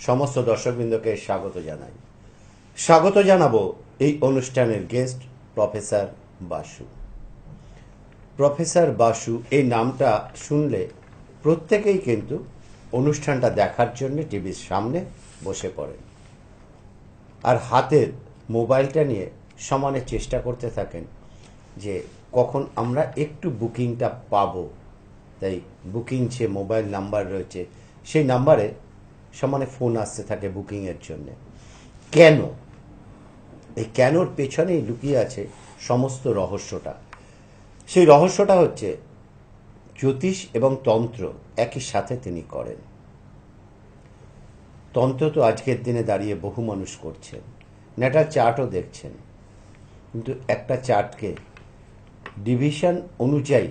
সমস্ত দর্শকবৃন্দকে স্বাগত জানাবো এই অনুষ্ঠানের guest professor Basu. Professor Basu এই নামটা শুনলে প্রত্যেকেই কিন্তু অনুষ্ঠানটা দেখার জন্য টিভির সামনে বসে পড়েন আর হাতের মোবাইলটা নিয়ে সমানে চেষ্টা করতে থাকেন যে কখন আমরা একটু বুকিংটা পাবো। তাই বুকিং যে মোবাইল নাম্বার রয়েছে সেই নাম্বারে সমানে ফোন আসতে থাকে বুকিংয়ের জন্য। কেন? এই কেনর পেছনেই লুকিয়ে আছে সমস্ত রহস্যটা। সেই রহস্যটা হচ্ছে জ্যোতিষ এবং তন্ত্র একই সাথে তিনি করেন। তন্ত্র তো আজকের দিনে দাঁড়িয়ে বহু মানুষ করছেন, ন্যাটাল চার্টও দেখছেন, কিন্তু একটা চার্টকে ডিভিশন অনুযায়ী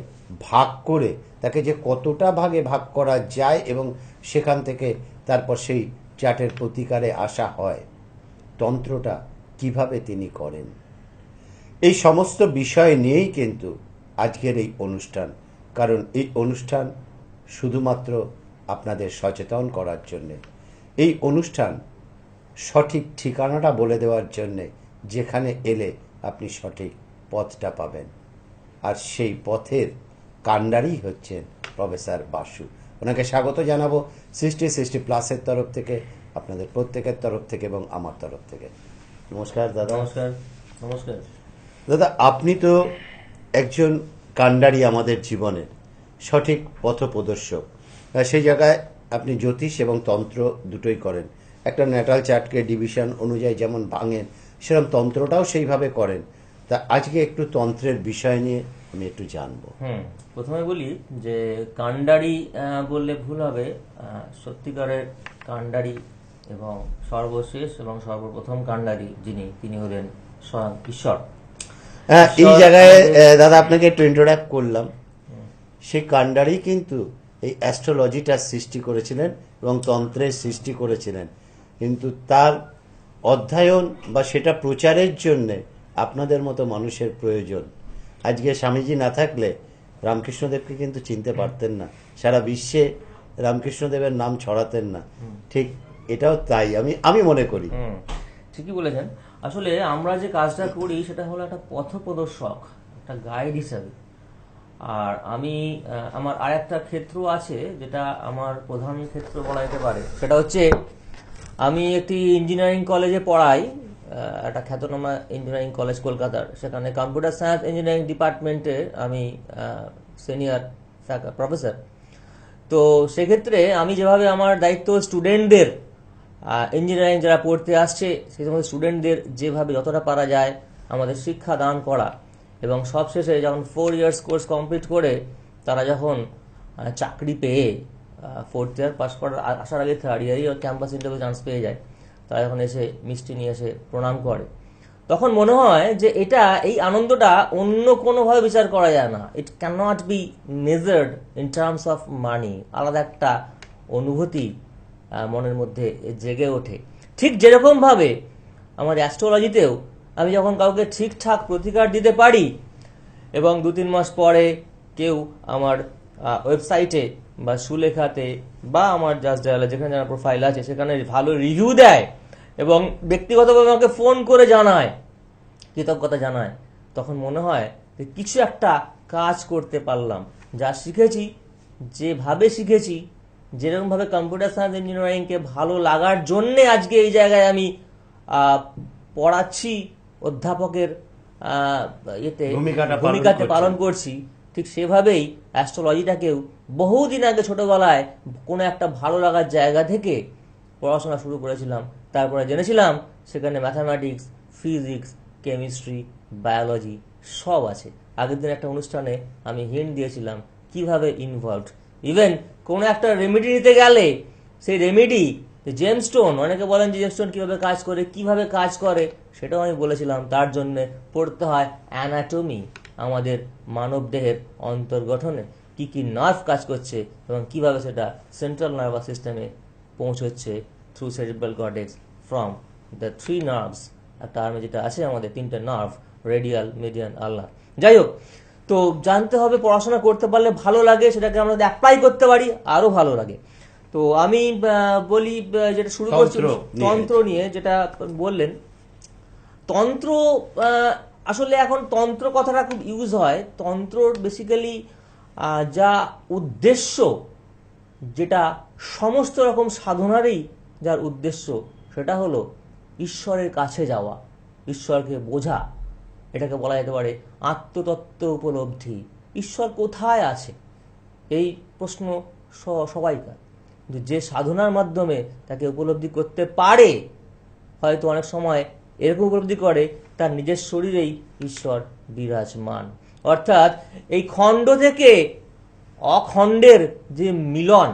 ভাগ করে তাকে যে কতটা ভাগে ভাগ করা যায় এবং সেখান থেকে তারপর সেই চার্টের প্রতিকারে আসা হয়, তন্ত্রটা কিভাবে তিনি করেন, এই সমস্ত বিষয় নিয়েই কিন্তু আজকের এই অনুষ্ঠান। কারণ এই অনুষ্ঠান শুধুমাত্র আপনাদের সচেতন করার জন্যে, এই অনুষ্ঠান সঠিক ঠিকানাটা বলে দেওয়ার জন্যে, যেখানে এলে আপনি সঠিক পথটা পাবেন। আর সেই পথের কাণ্ডারি হচ্ছেন প্রফেসর বাসু। ওনাকে স্বাগত জানাবো 60+ তরফ থেকে, আপনাদের প্রত্যেকের তরফ থেকে এবং আমার তরফ থেকে। নমস্কার দাদা। নমস্কার। নমস্কার দাদা, আপনি তো একজন কাণ্ডারি, আমাদের জীবনের সঠিক পথপ্রদর্শক। সেই জায়গায় আপনি জ্যোতিষ এবং তন্ত্র দুটোই করেন। একটা ন্যাটাল চার্টকে ডিভিশন অনুযায়ী যেমন ভাঙেন, সেরকম তন্ত্রটাও সেইভাবে করেন। তা আজকে একটু তন্ত্রের বিষয় নিয়ে আমি একটু জানবো। প্রথমে বলি যে কাণ্ডারি বললে ভুল হবে। সত্যিকারের কাণ্ডারি এবং সর্বশেষ এবং সর্বপ্রথম কাণ্ডারি তিনি হলেন স্বয়ং ঈশ্বর। এই জায়গায় দাদা আপনাকে একটু ইন্ট্রোডাক্ট করলাম। সেই কাণ্ডারি কিন্তু এই অ্যাস্ট্রোলজিটা সৃষ্টি করেছিলেন এবং তন্ত্রের সৃষ্টি করেছিলেন, কিন্তু তার অধ্যয়ন বা সেটা প্রচারের জন্যে আপনাদের মতো মানুষের প্রয়োজন। আজকে স্বামীজি না থাকলে রামকৃষ্ণদেবকে কিন্তু চিনতে পারতেন না, সারা বিশ্বে রামকৃষ্ণদেবের নাম ছড়াতেন না। ঠিক এটাও তাই আমি মনে করি। ঠিকই বলেছেন। আসলে আমরা যে কাজটা করি সেটা হলো একটা পথপ্রদর্শক, একটা গাইড হিসাবে। আর আমি আমার আর একটা ক্ষেত্র আছে যেটা আমার প্রধান ক্ষেত্র বলা যেতে পারে। সেটা হচ্ছে আমি একটি ইঞ্জিনিয়ারিং কলেজে পড়াই, একটা খ্যাতনামা ইঞ্জিনিয়ারিং কলেজ কলকাতার। সেখানে কম্পিউটার সায়েন্স ইঞ্জিনিয়ারিং ডিপার্টমেন্টে আমি সিনিয়র প্রফেসর। তো সেক্ষেত্রে আমি যেভাবে আমার দায়িত্ব স্টুডেন্টদের, ইঞ্জিনিয়ারিং যারা পড়তে আসছে সেই সমস্ত স্টুডেন্টদের যেভাবে যতটা পারা যায় আমাদের শিক্ষা দান করা, এবং সবশেষে যখন 4 ইয়ার্স কোর্স কমপ্লিট করে তারা যখন চাকরি পেয়ে 4th ইয়ার পাস করার আসার আগে 3rd ইয়ারই ক্যাম্পাস ইন্টারভিউ চান্স পেয়ে যায়, তারা যখন এসে মিষ্টি নিয়ে এসে প্রণাম করে, তখন মনে হয় যে এই আনন্দটা অন্য কোনোভাবে বিচার করা যায় না। It can not be measured in terms of money. আলাদা একটা অনুভূতি মনের মধ্যে জেগে ওঠে। ঠিক যেরকমভাবে আমার অ্যাস্ট্রোলজিতেও আমি যখন কাউকে ঠিকঠাক প্রতিকার দিতে পারি এবং 2-3 মাস পরে কেউ আমার ওয়েবসাইটে বা সুলেখাতে বা আমার জাস্ট ডায়ালে যেখানে যারা প্রোফাইল আছে সেখানে ভালো রিভিউ দেয় এবং ব্যক্তিগতভাবে আমাকে ফোন করে জানায়, কৃতজ্ঞতা জানায়, তখন মনে হয় যে কিছু একটা কাজ করতে পারলাম। যা শিখেছি, যেভাবে শিখেছি, যেরকমভাবে কম্পিউটার সায়েন্স ইঞ্জিনিয়ারিংকে ভালো লাগার জন্যে আজকে এই জায়গায় আমি পড়াচ্ছি, অধ্যাপকের ভূমিকাতে পালন করছি, ঠিক সেভাবেই অ্যাস্ট্রোলজিটাকেও বহুদিন আগে ছোটবেলায় কোনো একটা ভালো লাগার জায়গা থেকে পড়াশোনা শুরু করেছিলাম। তারপরে জেনেছিলাম সেখানে ম্যাথামেটিক্স, ফিজিক্স, কেমিস্ট্রি, বায়োলজি সব আছে। আগের দিন একটা অনুষ্ঠানে আমি হিন্ট দিয়েছিলাম কিভাবে ইনভলভড। ইভেন কোনো একটা রেমেডি নিতে গেলে সেই রেমেডি জেমস্টোন, অনেকে বলেন যে জেমস্টোন কিভাবে কাজ করে সেটাও আমি বলেছিলাম। তার জন্য পড়তে হয় অ্যানাটমি, আমাদের মানব দেহের অন্তর্গঠনে কি কি নার্ভ কাজ করছে এবং কিভাবে সেটা সেন্ট্রাল নার্ভাস সিস্টেমে পৌঁছচ্ছে through cerebral cortex from the 3 nerves. একটা আর্মে যেটা আছে আমাদের 3টে নার্ভ, রেডিয়াল, মিডিয়ান, আলনার। যাই হোক, তো জানতে হবে, পড়াশোনা করতে পারলে ভালো লাগে, সেটাকে আমরা অ্যাপ্লাই করতে পারি আরও ভালো লাগে। তো তো আমি বলি যেটা শুরু করছি তন্ত্র নিয়ে, যেটা বললেন তন্ত্র, আসলে এখন তন্ত্র কথাটা খুব ইউজ হয়। তন্ত্রর বেসিক্যালি যা উদ্দেশ্য, যেটা সমস্ত রকম সাধনারই যার উদ্দেশ্য, সেটা হলো ঈশ্বরের কাছে যাওয়া, ঈশ্বরকে বোঝা। এটাকে বলা যেতে পারে আত্মতত্ত্ব উপলব্ধি। ঈশ্বর কোথায় আছে এই প্রশ্ন সবাইকার, কিন্তু যে সাধনার মাধ্যমে তাকে উপলব্ধি করতে পারে, হয়তো অনেক সময় এরকম উপলব্ধি করে তার নিজের শরীরেই ঈশ্বর বিরাজমান। অর্থাৎ এই খণ্ড থেকে অখণ্ডের যে মিলন,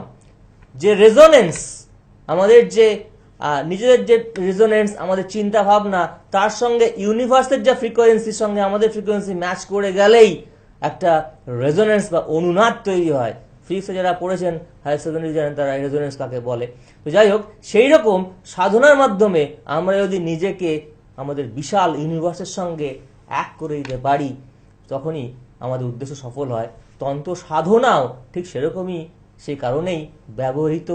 যে রেজোনেন্স, আমাদের যে নিজেদের যে রেজোনেন্স, আমাদের চিন্তা ভাবনা, তার সঙ্গে ইউনিভার্সের যে ফ্রিকোয়েন্সির সঙ্গে আমাদের ফ্রিকোয়েন্সি ম্যাচ করে গেলেই একটা রেজোনেন্স বা অনুনাদ তৈরি হয়। ফিজিক্সে যারা পড়েছেন, হায়ার সেকেন্ডারি জানেন তারা রেজোনেন্স কাকে বলে। তো যাই হোক, সেই রকম সাধনার মাধ্যমে আমরা যদি নিজেকে আমাদের বিশাল ইউনিভার্সের সঙ্গে এক করে দিতে পারি, তখনই আমাদের উদ্দেশ্য সফল হয়। তন্ত্র সাধনাও ঠিক সেরকমই, সেই কারণেই ব্যবহৃত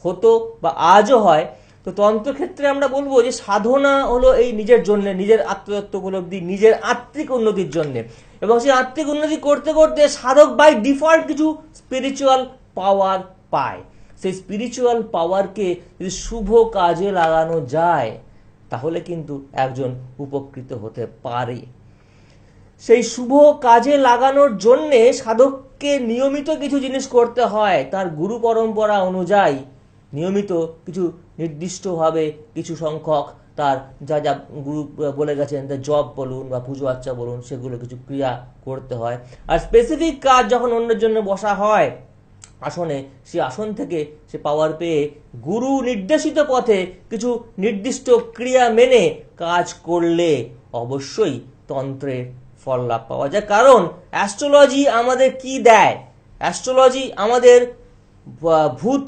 হতো বা আজও হয়। তো তন্ত্র ক্ষেত্রে আমরা বলবো যে সাধনা হলো এই নিজের জন্য, নিজের আত্মতত্ত্ব উপলব্ধি, নিজের আত্মিক উন্নতির জন্য। এবং সেই আত্মিক উন্নতি করতে করতে সাধক বাই ডিফল্ট কিছু স্পিরিচুয়াল পাওয়ার পায়। সেই স্পিরিচুয়াল পাওয়ারকে যদি শুভ কাজে লাগানো যায়, তাহলে কিন্তু একজন উপকৃত হতে পারে। সেই শুভ কাজে লাগানোর জন্যে সাধককে নিয়মিত কিছু জিনিস করতে হয়। তার গুরু পরম্পরা অনুযায়ী নিয়মিত কিছু নির্দিষ্টভাবে কিছু সংখ্যক তার যা যা গুরু বলে গেছেন, জপ বলুন বা পুজো আর্চা বলুন, সেগুলো কিছু ক্রিয়া করতে হয়। আর স্পেসিফিক কাজ যখন অন্যের জন্য বসা হয় আসনে, সে আসন থেকে সে পাওয়ার পেয়ে গুরু নির্দেশিত পথে কিছু নির্দিষ্ট ক্রিয়া মেনে কাজ করলে অবশ্যই তন্ত্রের ফল লাভ পাওয়া যায়। কারণ অ্যাস্ট্রোলজি আমাদের কি দেয়? অ্যাস্ট্রোলজি আমাদের ভূত,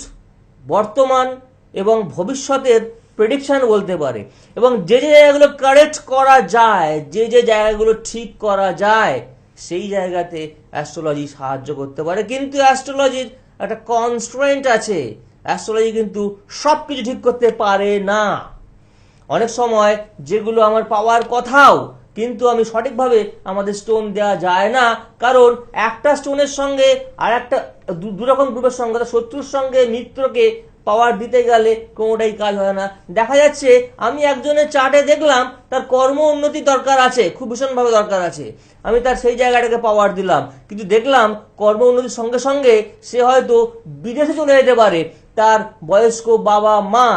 বর্তমান এবং ভবিষ্যতের প্রেডিকশন বলতে পারে। এবং যে যে জায়গাগুলো কারেক্ট করা যায়, যে যে জায়গাগুলো ঠিক করা যায়, সেই জায়গাতে অ্যাস্ট্রোলজি সাহায্য করতে পারে। কিন্তু অ্যাস্ট্রোলজির একটা কনস্ট্রেন্ট আছে, অ্যাস্ট্রোলজি কিন্তু সব কিছু ঠিক করতে পারে না। অনেক সময় যেগুলো আমার পাওয়ার কথাও, কিন্তু আমি সঠিকভাবে আমাদের স্টোন দেওয়া যায় না, কারণ একটা স্টোনের সঙ্গে আর একটা দুরকম গ্রুপের সঙ্গে, শত্রুর সঙ্গে মিত্রকে পাওয়ার দিতে গেলে কোনোটাই কাজ হয় না। দেখা যাচ্ছে আমি একজনের চার্টে দেখলাম তার কর্ম উন্নতি দরকার আছে, খুব ভীষণভাবে দরকার আছে, আমি তার সেই জায়গাটাকে পাওয়ার দিলাম, কিন্তু দেখলাম কর্ম উন্নতির সঙ্গে সঙ্গে সে হয়তো বিদেশে চলে যেতে পারে, তার বয়স্ক বাবা মা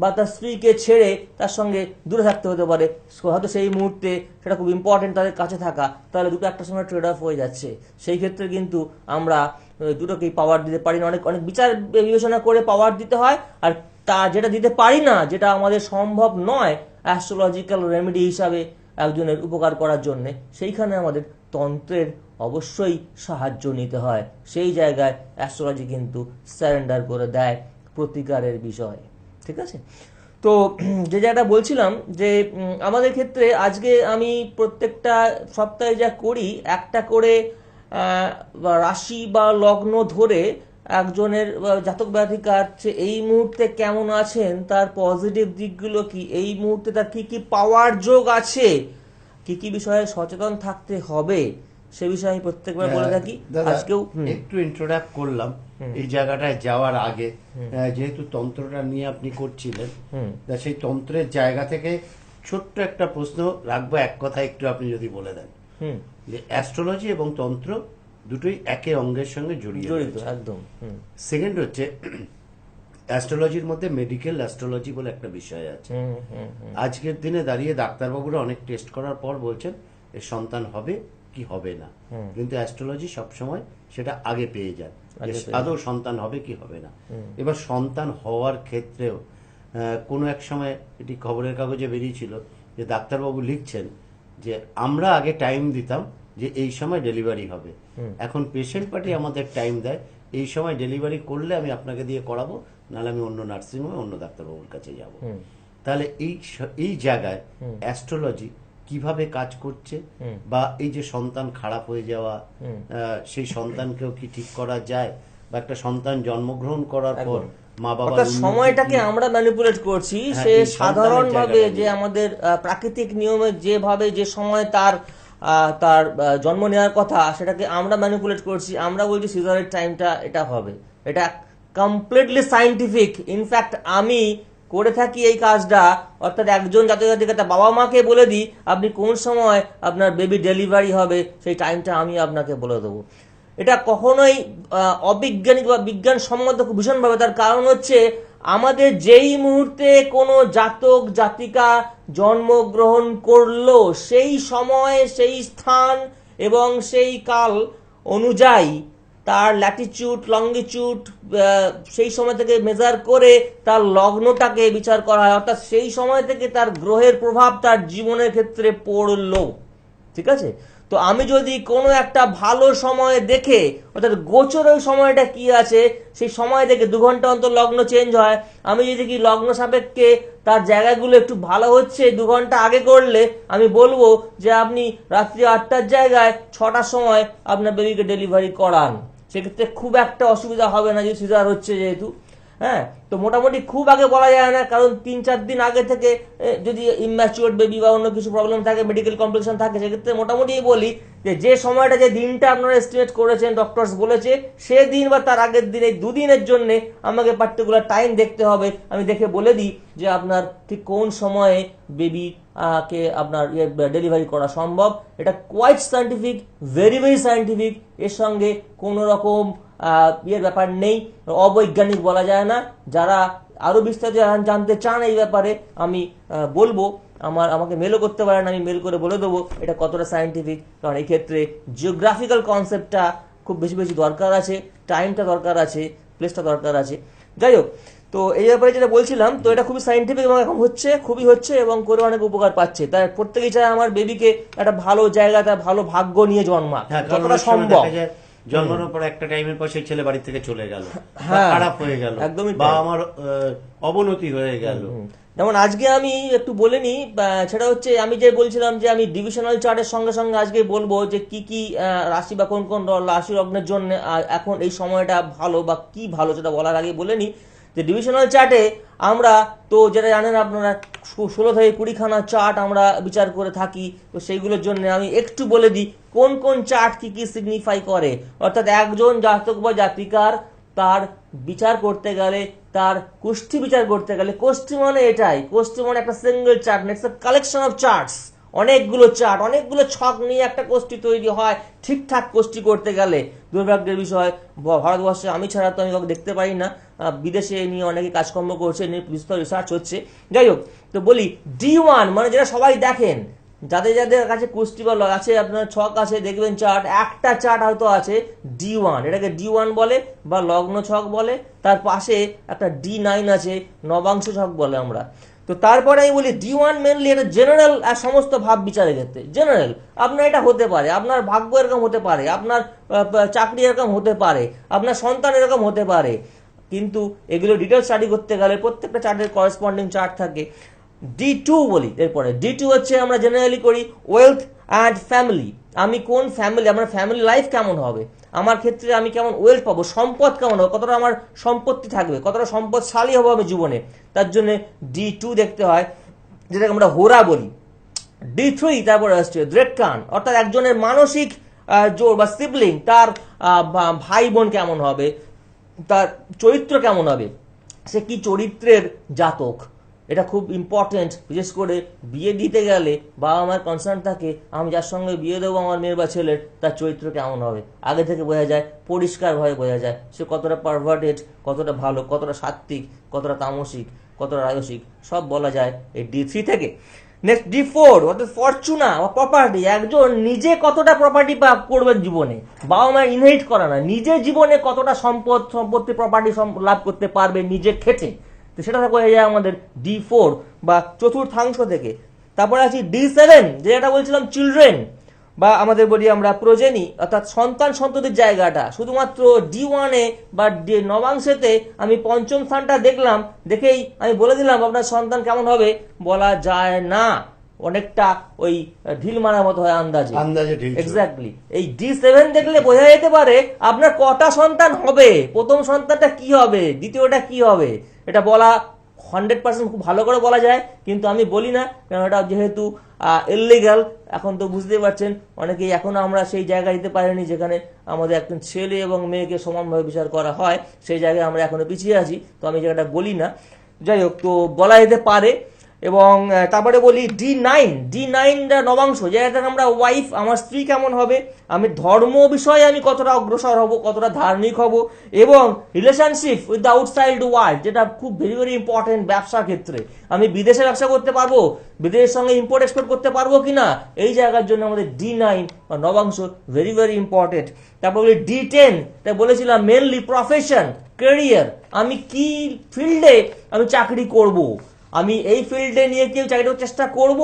বা তার স্ত্রীকে ছেড়ে তার সঙ্গে দূরে থাকতে হতে পারে, হয়তো সেই মুহূর্তে সেটা খুব ইম্পর্টেন্ট তাদের কাছে থাকা, তাহলে দুটো একটা সময় ট্রেড অফ হয়ে যাচ্ছে। সেই ক্ষেত্রে কিন্তু আমরা দুটোকেই পাওয়ার দিতে পারি না, অনেক অনেক বিচার বিবেচনা করে পাওয়ার দিতে হয়। আর তা যেটা দিতে পারি না, যেটা আমাদের সম্ভব নয় অ্যাস্ট্রোলজিক্যাল রেমেডি হিসাবে একজনের উপকার করার জন্য, সেইখানে আমাদের তন্ত্রের অবশ্যই সাহায্য নিতে হয়। সেই জায়গায় অ্যাস্ট্রোলজি কিন্তু স্যারেন্ডার করে দেয় প্রতিকারের বিষয়। ঠিক আছে? তো যে জায়গাটা বলছিলাম যে আমাদের ক্ষেত্রে আজকে আমি প্রত্যেকটা সপ্তাহে যা করি, একটা করে রাশি বা লগ্ন ধরে একজনের জাতক জাতিকার এই মুহূর্তে কেমন আছেন, তার পজিটিভ দিকগুলো কি, এই মুহূর্তে তার কি কি পাওয়ার যোগ আছে, কি কি বিষয়ে সচেতন থাকতে হবে, সে বিষয়ে আমি প্রত্যেকবার বলে থাকি। আজকেও একটু ইন্ট্রোডাক্ট করলাম এই জায়গাটায় যাওয়ার আগে, যেহেতু তন্ত্রটা নিয়ে আপনি করছিলেন, সেই তন্ত্রের জায়গা থেকে ছোট্ট একটা প্রশ্ন রাখবো, এক কথা একটু আপনি যদি বলে দেন যে অ্যাস্ট্রোলজি এবং তন্ত্র দুটোই একে অঙ্গের সঙ্গে জড়িত একদম। সেকেন্ড হচ্ছে অ্যাস্ট্রোলজির মধ্যে মেডিকেল অ্যাস্ট্রোলজি বলে একটা বিষয় আছে। আজকের দিনে দাঁড়িয়ে ডাক্তারবাবুরা অনেক টেস্ট করার পর বলছেন এর সন্তান হবে কি হবে না, কিন্তু অ্যাস্ট্রোলজি সবসময় সেটা আগে পেয়ে যায় যে আদৌ সন্তান হবে কি হবে না। এবার সন্তান হওয়ার ক্ষেত্রেও কোনো এক সময় এটি খবরের কাগজে বেরিয়েছিল যে ডাক্তারবাবু লিখছেন যে আমরা আগে টাইম দিতাম যে এই সময় ডেলিভারি হবে, এখন পেশেন্ট পার্টি আমাদের টাইম দেয় এই সময় ডেলিভারি করলে আমি আপনাকে দিয়ে করাবো, নাহলে আমি অন্য নার্সিংহোমে অন্য ডাক্তারবাবুর কাছে যাব। তাহলে এই জায়গায় অ্যাস্ট্রোলজি কিভাবে কাজ করছে, বা এই যে সন্তান খারাপ হয়ে যাওয়া, সেই সন্তানকেও কি ঠিক করা যায়, বা একটা সন্তান জন্মগ্রহণ করার পর মা বাবার অর্থাৎ উন্নতি সময়টাকে কি? আমরা ম্যানিপুলেট করছি, হ্যাঁ, সে এই সন্তানের সাধারণভাবে জায়গাটা যে নিয়ে। আমাদের প্রাকৃতিক নিয়মে যেভাবে যে সময় তার তার জন্ম নেওয়ার কথা, সেটাকে আমরা ম্যানিপুলেট করছি। আমরা বলছি সিজারের টাইমটা এটা হবে। এটা কমপ্লিটলি সাইন্টিফিক। ইনফ্যাক্ট আমি করে থাকি এই কাজটা, অর্থাৎ একজন জাতক বাবা মাকে বলে দিই আপনি কোন সময় আপনার বেবি ডেলিভারি হবে, সেই টাইমটা আমি আপনাকে বলে দেবো। এটা কখনোই অবৈজ্ঞানিক বা বিজ্ঞানসম্মত ভীষণভাবে। তার কারণ হচ্ছে আমাদের যেই মুহূর্তে কোনো জাতক জাতিকা জন্মগ্রহণ করলো, সেই সময় সেই স্থান এবং সেই কাল অনুযায়ী তার ল্যাটিচিউড লঙ্গিচিউড সেই সময় থেকে মেজার করে তার লগ্নটাকে বিচার করা হয়। অর্থাৎ সেই সময় থেকে তার গ্রহের প্রভাব তার জীবনের ক্ষেত্রে পড়লো। ঠিক আছে? তো আমি যদি কোনো একটা ভালো সময় দেখে, অর্থাৎ গোচরের সময়টা কি আছে সেই সময় দেখে 2 ঘন্টা অন্তর লগ্ন চেঞ্জ হয়, আমি যদি কি লগ্ন সাপেক্ষে তার জায়গাগুলো একটু ভালো হচ্ছে 2 ঘন্টা আগে করলে, আমি বলবো যে আপনি রাত্রি 8টার জায়গায় 6টার সময় আপনার বেবিকে ডেলিভারি করান। সেক্ষেত্রে খুব একটা অসুবিধা হবে না, যদি সিজার হচ্ছে যেহেতু। হ্যাঁ, তো মোটামুটি খুব আগে বলা যায় না, কারণ 3-4 দিন আগে থেকে যদি ইম্যাচিওর বেবি বা অন্য কিছু প্রবলেম থাকে, মেডিকেল কমপ্লিকেশন থাকে, সেক্ষেত্রে মোটামুটি বলি যে সময়টা যে দিনটা আপনারা এস্টিমেট করেছেন, ডক্টরস বলেছে সেদিন বা তার আগের দিন, এই 2 দিনের জন্য আমাকে পার্টিকুলার টাইম দেখতে হবে। আমি দেখে বলে দিই যে আপনার ঠিক কোন সময়ে বেবি কে আপনার ডেলিভারি করা সম্ভব। এটা quite scientific, very very scientific. এর সঙ্গে কোনো রকম ব্যাপার নেই, অবৈজ্ঞানিক বলা যায় না। যারা আরো বিস্তারিত জানতে চান এই ব্যাপারে, আমি বলবো আমাকে মেলও করতে পারেন, আমি মেল করে বলে দেবো এটা কতটা সায়েন্টিফিক। কারণ এই ক্ষেত্রে জিওগ্রাফিক্যাল কনসেপ্টটা খুব বেশি বেশি দরকার আছে, টাইমটা দরকার আছে, প্লেসটা দরকার আছে। যাই হোক, তো এই ব্যাপারে যেটা বলছিলাম, তো এটা খুবই সায়েন্টিফিক এবং এখন খুবই হচ্ছে এবং করে অনেক উপকার পাচ্ছে। তাই প্রত্যেকেই চায় আমার বেবিকে একটা ভালো জায়গা, তার ভালো ভাগ্য নিয়ে জন্মাক, হ্যাঁ, কারণ যতটা অনেক সময় সম্ভব। দেখা যায় জন্মানোর পর একটা টাইমের পর সেই ছেলে বাড়ি থেকে চলে গেল, হ্যাঁ, খারাপ হয়ে গেল, একদমই বা তাই। আমার অবনতি হয়ে গেল। যেমন আজকে আমি একটু বলে নিই, সেটা হচ্ছে আমি যে বলছিলাম যে আমি ডিভিশনাল চার্টের সঙ্গে সঙ্গে আজকে বলবো যে কি কি রাশি বা কোন কোন রাশি লগ্নের জন্য এখন এই সময়টা ভালো বা কি ভালো, সেটা বলার আগে বলে নিই যে ডিভিশনাল চার্টে আমরা তো যেটা জানেন আপনারা 16 থেকে 20 খানা চার্ট আমরা বিচার করে থাকি। তো সেইগুলোর জন্য আমি একটু বলে দিই কোন কোন চার্ট কি কি সিগনিফাই করে। অর্থাৎ একজন জাতক বা জাতিকার তার বিচার করতে গেলে, তার কোষ্ঠী বিচার করতে গেলে, কোষ্ঠী মানে এটাই, কোষ্ঠী মানে একটা single chart, it's a collection of charts. অনেকগুলো চার্ট, অনেকগুলো ছক নিয়ে একটা কোষ্ঠী তৈরি হয়। ঠিকঠাক কোষ্ঠী করতে গেলে দুর্ভাগ্যের বিষয় ভারতবর্ষে আমি ছাড়া তো আমি কাউকে দেখতে পাই না, বিদেশে নিয়ে অনেকে কাজকর্ম করছে, নিয়ে বিস্তর রিসার্চ হচ্ছে। যাই হোক, তো বলি D1 মানে যেটা সবাই দেখেন, যাদের যাদের কাছে কোষ্ঠী বা আছে আপনার ছক আছে, দেখবেন চার্ট, একটা চার্ট হয়তো আছে D1, এটাকে D1 বলে বা লগ্ন ছক বলে। তার পাশে একটা D9 আছে, নবাংশ ছক বলে আমরা। তো তারপরে আমি বলি D1 মেনলি এটা জেনারেল সমস্ত ভাব বিচারের ক্ষেত্রে জেনারেল। আপনার এটা হতে পারে, আপনার ভাগ্য এরকম হতে পারে, আপনার চাকরি এরকম হতে পারে, আপনার সন্তান এরকম হতে পারে। কিন্তু এগুলো ডিটেল স্টাডি করতে গেলে প্রত্যেকটা চার্টের করেসপন্ডিং চার্ট থাকে। D2 বলি, এরপরে D2 হচ্ছে আমরা জেনারেলি করি ওয়েলথ অ্যান্ড ফ্যামিলি। আমি কোন ফ্যামিলি, আমার ফ্যামিলি লাইফ কেমন হবে, আমার ক্ষেত্রে আমি কেমন ওয়েলথ পাবো, সম্পদ কেমন হবে, কতটা আমার সম্পত্তি থাকবে, কতটা সম্পদশালী হবো আমি জীবনে, তার জন্য D2 দেখতে হয়, যেটাকে আমরা হোরা বলি। D3 তারপরে আসছে দ্রেকান, অর্থাৎ একজনের মানসিক জোর বা সিবলিং, তার ভাই বোন কেমন হবে, তার চরিত্র কেমন হবে, সে কি চরিত্রের জাতক, এটা খুব ইম্পর্টেন্ট। বিশেষ করে বিয়ে দিতে গেলে বাবা মায়ের কনসার্ন থাকে আমি যার সঙ্গে বিয়ে দেবো আমার মেয়ের বা ছেলের, তার চরিত্র কেমন হবে, আগে থেকে বোঝা যায়, পরিষ্কারভাবে বোঝা যায় সে কতটা পারভার্টেড, কতটা ভালো, কতটা সাত্ত্বিক, কতটা তামসিক, কতটা রাজসিক, সব বলা যায় এই D3 থেকে। নেক্সট D4 অর্থাৎ ফরচুনা বা প্রপার্টি, একজন নিজে কতটা প্রপার্টি করবেন জীবনে, বাবা মায়ের ইনহেরিট করা না, নিজের জীবনে কতটা সম্পত্তি প্রপার্টি লাভ করতে পারবে নিজে খেটে, তো সেটা হয়ে যায় আমাদের D4 বা চতুর্থাংশ থেকে। তারপরে আছি D7, যেটা বলছিলাম চিলড্রেন বা আমাদের বলি আমরা প্রজেনি, অর্থাৎ সন্তান সন্ততির জায়গাটা। শুধুমাত্র D1 এ বা নবাংশেতে আমি পঞ্চম স্থানটা দেখলাম, দেখেই আমি বলে দিলাম আপনার সন্তান কেমন হবে, বলা যায় না। অনেকটা ওই ঢিল মারার মতো হয় আন্দাজে। আন্দাজে ঢিল ছোড়ে। এক্স্যাক্টলি। এই D7 দেখলে বোঝা যেতে পারে আপনার কটা সন্তান হবে, প্রথম সন্তানটা কি হবে, দ্বিতীয়টা কি হবে। এটা বলা 100% খুব ভালো করে বলা যায়, কিন্তু আমি বলি না, কারণ এটা যেহেতু ইললিগাল। এখন তো বুঝতেই পারছেন অনেকেই এখনো আমরা সেই জায়গায় যেতে পারিনি যেখানে আমাদের একজন ছেলে এবং মেয়েকে সমানভাবে বিচার করা হয়, সেই জায়গায় আমরা এখনো পিছিয়ে আছি। তো আমি জায়গাটা বলি না, যাই হোক, তো বলা যেতে পারে। এবং তারপরে বলি D9 নবাংশ, যেটা আমরা ওয়াইফ, আমার স্ত্রী কেমন হবে, আমি ধর্ম বিষয়ে আমি কতটা অগ্রসর হব, কতটা ধার্মিক হব, এবং relationship with the outside world, যেটা খুব ভেরি ভেরি ইম্পর্টেন্ট ব্যবসার ক্ষেত্রে। আমি বিদেশে ব্যবসা করতে পারবো, বিদেশের সঙ্গে ইম্পোর্ট এক্সপোর্ট করতে পারবো কিনা, এই জায়গার জন্য আমাদের D9 বা নবাংশ ভেরি ভেরি ইম্পর্টেন্ট। তারপর বলি D10, তাই বলেছিলাম মেনলি প্রফেশন, ক্যারিয়ার, আমি কি ফিল্ডে আমি চাকরি করব, আমি এই ফিল্ডে নিয়ে কেউ চাকরি করার চেষ্টা করব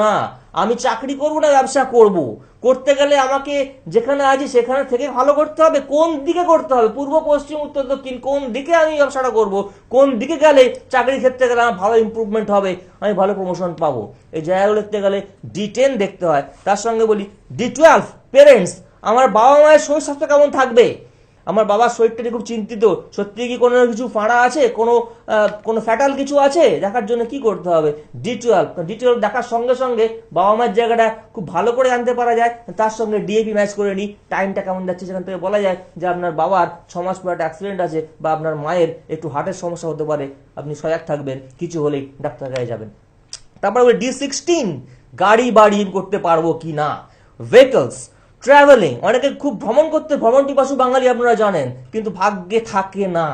না, আমি চাকরি করব না ব্যবসা করব। করতে গেলে আমাকে যেখানে আছি সেখানে থেকে ভালো করতে হবে, কোন দিকে করতে হবে, পূর্ব পশ্চিম উত্তর দক্ষিণ, কোন দিকে আমি ব্যবসাটা করব, কোন দিকে গেলে চাকরির ক্ষেত্রে গেলে আমার ভালো ইমপ্রুভমেন্ট হবে, আমি ভালো প্রমোশন পাবো, এই জায়গাগুলো দেখতে গেলে D10 দেখতে হয়। তার সঙ্গে বলি D12 পেরেন্টস, আমার বাবা মায়ের শরীর স্বাস্থ্য কেমন থাকবে, আমার বাবার শরীরটা নিয়ে খুব চিন্তিত, সত্যি কি কোনো কিছু ফাঁড়া আছে, কোনো ফ্যাটাল কিছু আছে, দেখার জন্য কি করতে হবে, D12 দেখার সঙ্গে সঙ্গে বাবা মায়ের জায়গাটা খুব ভালো করে জানতে পারা যায়। তার সঙ্গে DAP ম্যাচ করে নিই, টাইমটা কেমন যাচ্ছে, সেখান থেকে বলা যায় যে আপনার বাবার 6 মাস পর একটা অ্যাক্সিডেন্ট আছে, বা আপনার মায়ের একটু হার্টের সমস্যা হতে পারে, আপনি সজাগ থাকবেন, কিছু হলেই ডাক্তার কাছে যাবেন। তারপরে D16 গাড়ি বাড়ি করতে পারবো কি না, ভেহিকলস, ট্রাভেলিং, অনেকে খুব ভ্রমণ পিপাসু বাঙালি আপনারা জানেন, কিন্তু ভাগ্যে থাকে না।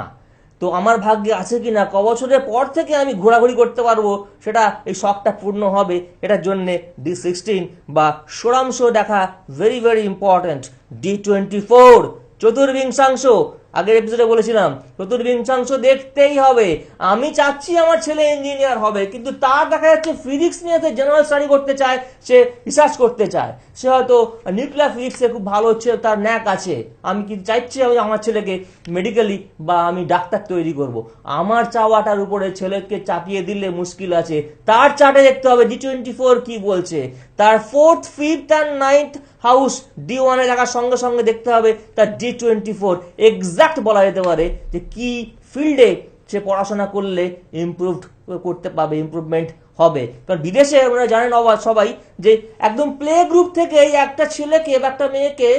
তো আমার ভাগ্যে আছে কিনা, ক বছরের পর থেকে আমি ঘোরাঘুরি করতে পারবো, সেটা এই শখটা পূর্ণ হবে, এটার জন্য D16 বা ষোড়াংশ দেখা ভেরি ভেরি ইম্পর্টেন্ট। D24 চতুর্বিংশাংশ, আগের এপিসোডে বলেছিলাম চতুর্বিংশাংশ দেখতেই হবে। আমি চাচ্ছি আমার ছেলে ইঞ্জিনিয়ার হবে, কিন্তু তার দেখা যাচ্ছে ফিজিক্স নিয়ে জেনারেল স্টাডি করতে চায়, সে রিসার্চ করতে চায়, সে হয়তো নিউক্লিয়ার ফিজিক্সে খুব ভালো হচ্ছে, তার ন্যাক আছে। আমি কিন্তু চাইছি আমি আমার ছেলেকে মেডিকেলি বা আমি ডাক্তার তৈরি করব। আমার চাওয়াটার উপরে ছেলেকে চাপিয়ে দিলে মুশকিল আছে। তার চার্টে দেখতে হবে D24 কি বলছে, তার 4th, 5th and 9th house D1 এ থাকার সঙ্গে সঙ্গে দেখতে হবে তার D24 এক্সাক্ট বলা যেতে পারে যে কি ফিল্ডে সে পড়াশোনা করলে ইমপ্রুভড করতে পারবে, ইমপ্রুভমেন্ট হবে। কারণ বিদেশে আমরা জানেন সবাই যে একদম প্লে গ্রুপ থেকে একটা ছেলেকে বা একটা মেয়েকে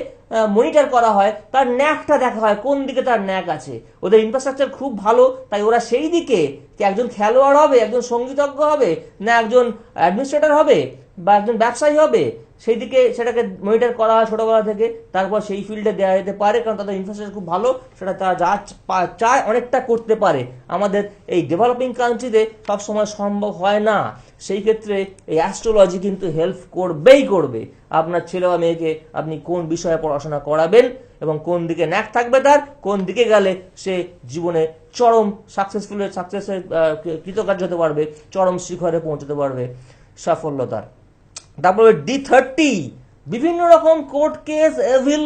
মনিটর করা হয়, তার ন্যাকটা দেখা হয়, কোন দিকে তার ন্যাক আছে। ওদের ইনফ্রাস্ট্রাকচার খুব ভালো, তাই ওরা সেই দিকে কি একজন খেলোয়াড় হবে, একজন সঙ্গীতজ্ঞ হবে, না একজন অ্যাডমিনিস্ট্রেটর হবে, বা একজন ব্যবসায়ী হবে, সেই দিকে সেটাকে মনিটর করা হয় ছোটবেলা থেকে। তারপর সেই ফিল্ডে দেওয়া যেতে পারে, কারণ তাদের ইনফ্রাস্ট্রাকচার খুব ভালো, সেটা তারা যা চায় অনেকটা করতে পারে। আমাদের এই ডেভেলপিং কান্ট্রিতে সবসময় সম্ভব হয় না, সেই ক্ষেত্রে এই অ্যাস্ট্রোলজি কিন্তু হেল্প করবে। আপনার ছেলে বা মেয়েকে আপনি কোন বিষয়ে পড়াশোনা করাবেন এবং কোন দিকে ন্যাক থাকবে তার, কোন দিকে গেলে সে জীবনে চরম সাকসেসের কৃতকার্য হতে পারবে, চরম শিখরে পৌঁছতে পারবে সাফল্যতার। তারপরে D30 বিভিন্ন রকম কোর্ট কেস, এভিল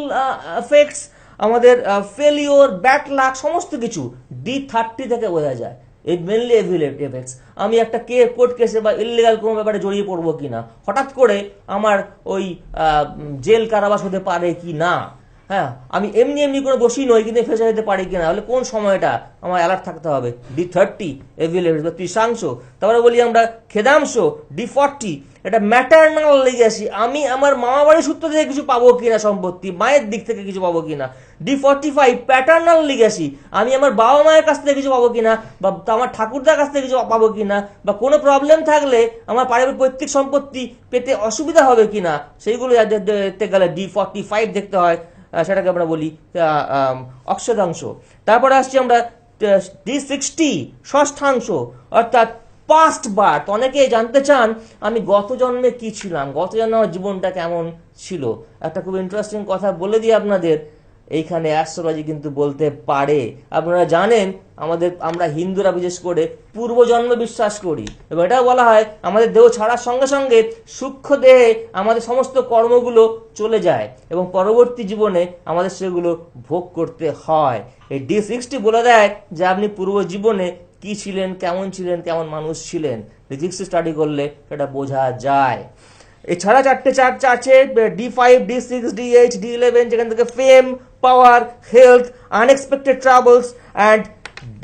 এফেক্টস, আমাদের ফেলিওর, ব্যাড লাক, সমস্ত কিছু D30 থেকে বোঝা যায়। এই মেনলি এভিল এফেক্টস। আমি একটা কোর্ট কেসে বা ইলিগাল কোনো ব্যাপারে জড়িয়ে পড়বো কিনা, হঠাৎ করে আমার ওই জেল কারাবাস হতে পারে কি না, হ্যাঁ, আমি এমনি কোনো দোষী নই কিন্তু ফেসে যেতে পারি কিনা, তাহলে কোন সময়টা আমার অ্যালার্ট থাকতে হবে, D30 এভিল এফেক্টস বা ত্রিশাংশ। তারপরে বলি আমরা খেদাংশ D40, এটা ম্যাটারনাল লেগেসি, আমি আমার মামা বাড়ির সূত্র থেকে কিছু পাবো কিনা, সম্পত্তি মায়ের দিক থেকে কিছু পাবো কিনা। D45 প্যাটার্নাল লেগেসি, আমি আমার বাবা মায়ের কাছ থেকে কিছু পাবো কিনা, বা আমার ঠাকুরদার কাছ থেকে কিছু পাবো কিনা, বা কোনো প্রবলেম থাকলে আমার পারিবারিক পৈতৃক সম্পত্তি পেতে অসুবিধা হবে কিনা, সেইগুলো দেখতে গেলে D45 দেখতে হয়, সেটাকে আমরা বলি অক্ষদাংশ। তারপরে আসছি আমরা D60 ষষ্ঠাংশ, অর্থাৎ পাস্ট বার্থ। অনেকে জানতে চান আমি গত জন্মে কি ছিলাম, গত জন্মে আমার জীবনটা কেমন ছিল। একটা খুব ইন্টারেস্টিং কথা বলে দিই আপনাদের, এইখানে অ্যাস্ট্রোলজি কিন্তু বলতে পারে। আপনারা জানেন আমরা হিন্দুরা বিশেষ করে পূর্বজন্মে বিশ্বাস করি, এবং এটাও বলা হয় আমাদের দেহ ছাড়ার সঙ্গে সঙ্গে সূক্ষ্ম দেহে আমাদের সমস্ত কর্মগুলো চলে যায় এবং পরবর্তী জীবনে আমাদের সেগুলো ভোগ করতে হয়। এই D60 বলে দেয় যে আপনি পূর্ব জীবনে কি ছিলেন, কেমন মানুষ ছিলেন, ফিজিক্স স্টাডি করলে সেটা বোঝা যায়। এছাড়া চারটে চার্ট আছে, D5, D6, D8, D11, যেখান থেকে fame, power, health, unexpected travels and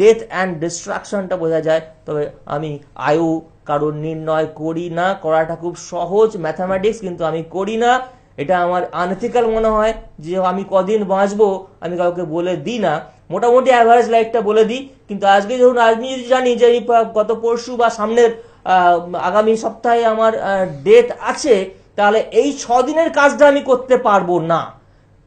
death and ডিস্ট্রাকশনটা বোঝা যায়। তবে আমি আয়ু কারণ নির্ণয় করি না, করাটা খুব সহজ ম্যাথামেটিক্স, কিন্তু আমি করি না। এটা আমার আনএথিক্যাল মনে হয় যে আমি কদিন বাঁচবো আমি কাউকে বলে দিই না, মোটামুটি অ্যাভারেজ লাইফটা বলে দিই। কিন্তু আজকে ধরুন আমি যদি জানি যে এই গত পরশু বা সামনের আগামী সপ্তাহে আমার ডেট আছে, তাহলে এই 6 দিনের কাজটা আমি করতে পারবো না।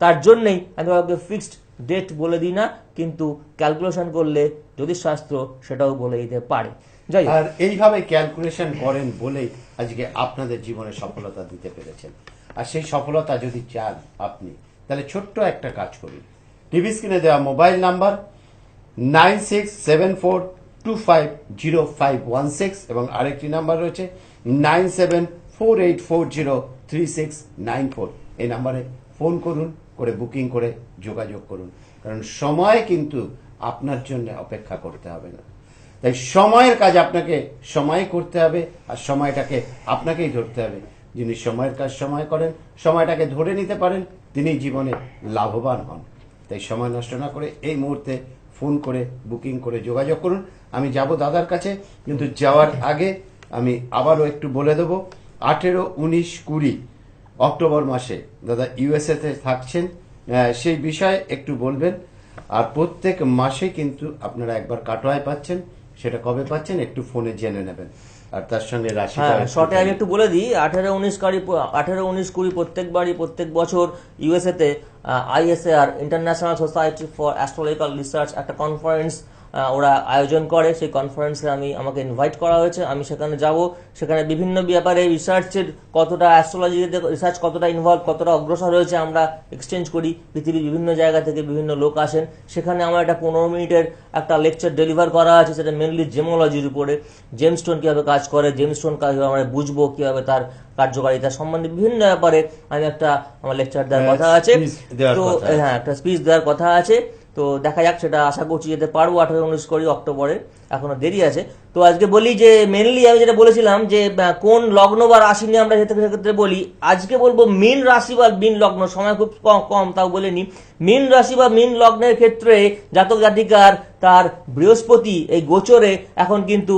তার জন্যই আমি কাউকে ফিক্সড ডেট বলে দিই না, কিন্তু ক্যালকুলেশন করলে জ্যোতিষশাস্ত্র সেটাও বলে দিতে পারে। যাই হোক, আর এইভাবে ক্যালকুলেশন করেন বলেই আজকে আপনাদের জীবনে সফলতা দিতে পেরেছেন। আর সেই সফলতা যদি চান আপনি, তাহলে ছোট্ট একটা কাজ করুন। টিভি স্ক্রিনে দেওয়া মোবাইল নাম্বার 9674250516 এবং আরেকটি নাম্বার রয়েছে 9748403694। এই নাম্বারে ফোন করুন, করে বুকিং করে যোগাযোগ করুন। কারণ সময় কিন্তু আপনার জন্য অপেক্ষা করতে হবে না। তাই সময়ের কাজ আপনাকে সময় করতে হবে, আর সময়টাকে আপনাকেই ধরতে হবে। যিনি সময়ের কাজ সময় করেন, সময়টাকে ধরে নিতে পারেন, তিনি জীবনে লাভবান হন। তাই সময় নষ্ট না করে এই মুহূর্তে ফোন করে বুকিং করে যোগাযোগ করুন। আমি যাব দাদার কাছে, কিন্তু যাওয়ার আগে আমি আবারও একটু বলে দেবো, 18, 19, 20 অক্টোবর মাসে দাদা USA তে থাকছেন, সেই বিষয়ে একটু বলবেন। আর প্রত্যেক মাসে কিন্তু আপনারা একবার কাটোয়ায় পাচ্ছেন, সেটা কবে পাচ্ছেন একটু ফোনে জেনে নেবেন। আর তার সঙ্গে রাশি শর্টে আমি একটু বলে দিই, 18, 19, 20 প্রত্যেক বছর USA তে ISAR international society for astrological research একটা কনফারেন্স ওরা আয়োজন করে। সেই কনফারেন্সে আমাকে ইনভাইট করা হয়েছে, আমি সেখানে যাব। সেখানে বিভিন্ন ব্যাপারে রিসার্চের কতটা, অ্যাস্ট্রোলজিতে রিসার্চ কতটা ইনভলভ, কতটা অগ্রসর হয়েছে আমরা এক্সচেঞ্জ করি। পৃথিবীর বিভিন্ন জায়গা থেকে বিভিন্ন লোক আসেন। সেখানে আমার একটা 15 মিনিটের একটা লেকচার ডেলিভার করা আছে, সেটা মেনলি জেমোলজির উপরে। জেমস্টোন কীভাবে কাজ করে, জেমস্টোন কীভাবে আমরা বুঝবো, কীভাবে তার কার্যকারিতা সম্বন্ধে বিভিন্ন ব্যাপারে আমি আমার লেকচার দেওয়ার কথা আছে। তো হ্যাঁ, একটা স্পিচ দেওয়ার কথা আছে। তো দেখা যাক, সেটা আশা করছি যেতে পারবো 18, 19 অক্টোবরে, এখনো দেরি আছে। তো আজকে বলি যে মেনলি আমি যেটা বলেছিলাম যে কোন লগ্ন বা রাশি নিয়ে আমরা সেক্ষেত্রে বলি। আজকে বলবো মীন রাশি বা মীন লগ্ন, সময় খুব কম তাও বলে নি। মীন রাশি বা মীন লগ্নের ক্ষেত্রে জাতক জাতিকার তার বৃহস্পতি এই গোচরে এখন কিন্তু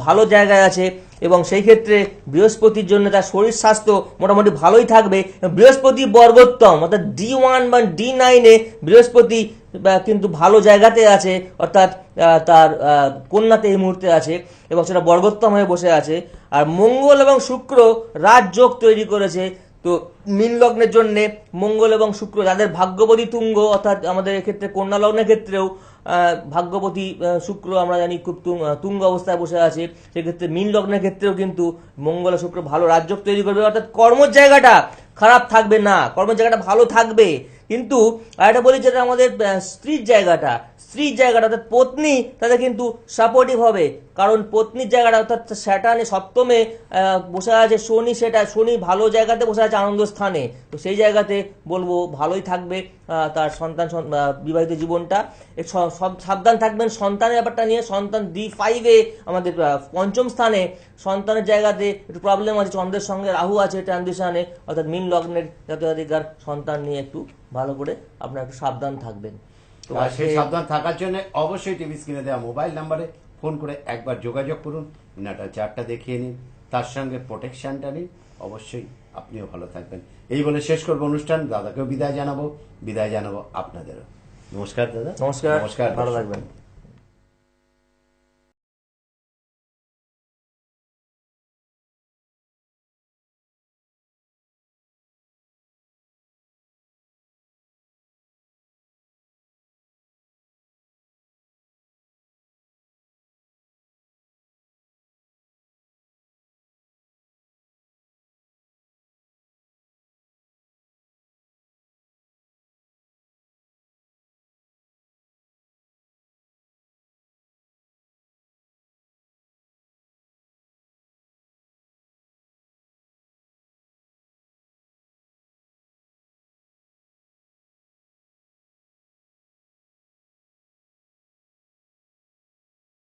ভালো জায়গায় আছে, এবং সেই ক্ষেত্রে বৃহস্পতির জন্য তার শরীর স্বাস্থ্য মোটামুটি ভালোই থাকবে। বৃহস্পতি বর্গোত্তম অর্থাৎ D1 বা D9 বৃহস্পতি কিন্তু ভালো জায়গাতে আছে, অর্থাৎ তার কন্যাতে এই মুহূর্তে আছে এবং সেটা বর্গোত্তম হয়ে বসে আছে। আর মঙ্গল এবং শুক্র রাজযোগ তৈরি করেছে। তো মীন লগ্নের জন্য মঙ্গল এবং শুক্র, যাদের ভাগ্যবতী তুঙ্গ, অর্থাৎ আমাদের এক্ষেত্রে কন্যা লগ্নের ক্ষেত্রেও ভাগ্যবতী শুক্র আমরা জানি খুব তুঙ্গ অবস্থায় বসে আছে। সেক্ষেত্রে মীন লগ্নের ক্ষেত্রেও কিন্তু মঙ্গল শুক্র ভালো রাজযোগ তৈরি করবে, অর্থাৎ কর্মের জায়গাটা খারাপ থাকবে না, কর্মের জায়গাটা ভালো থাকবে। কিন্তু আরেকটা বলি, যেটা আমাদের স্ত্রীর জায়গাটা অর্থাৎ পত্নী, তাদের কিন্তু সাপোর্টিভ হবে। কারণ পত্নীর জায়গাটা অর্থাৎ স্যাটার্নে সপ্তমে বসে আছে শনি ভালো জায়গাতে বসে আছে আনন্দ স্থানে। তো সেই জায়গাতে বলবো ভালোই থাকবে তার সন্তান বিবাহিত জীবনটা। সাবধান থাকবেন সন্তানের ব্যাপারটা নিয়ে। সন্তান D5 আমাদের পঞ্চম স্থানে, সন্তানের জায়গাতে একটু প্রবলেম আছে। চন্দ্রের সঙ্গে রাহু আছে ট্রানজিশনে, অর্থাৎ মীন লগ্নের জাতক-জাতিকার সন্তান নিয়ে একটু ভালো করে আপনারা একটু সাবধান থাকবেন। আর সেই সাবধান থাকার জন্য অবশ্যই টিভি স্ক্রিনে দেওয়া মোবাইল নাম্বারে ফোন করে একবার যোগাযোগ করুন, নাটাল চার্টটা দেখিয়ে নিন, তার সঙ্গে প্রোটেকশনটা নিন, অবশ্যই আপনিও ভালো থাকবেন। এই বলে শেষ করবো অনুষ্ঠান। দাদাকেও বিদায় জানাবো আপনাদেরও। নমস্কার দাদা। নমস্কার, ভালো থাকবেন।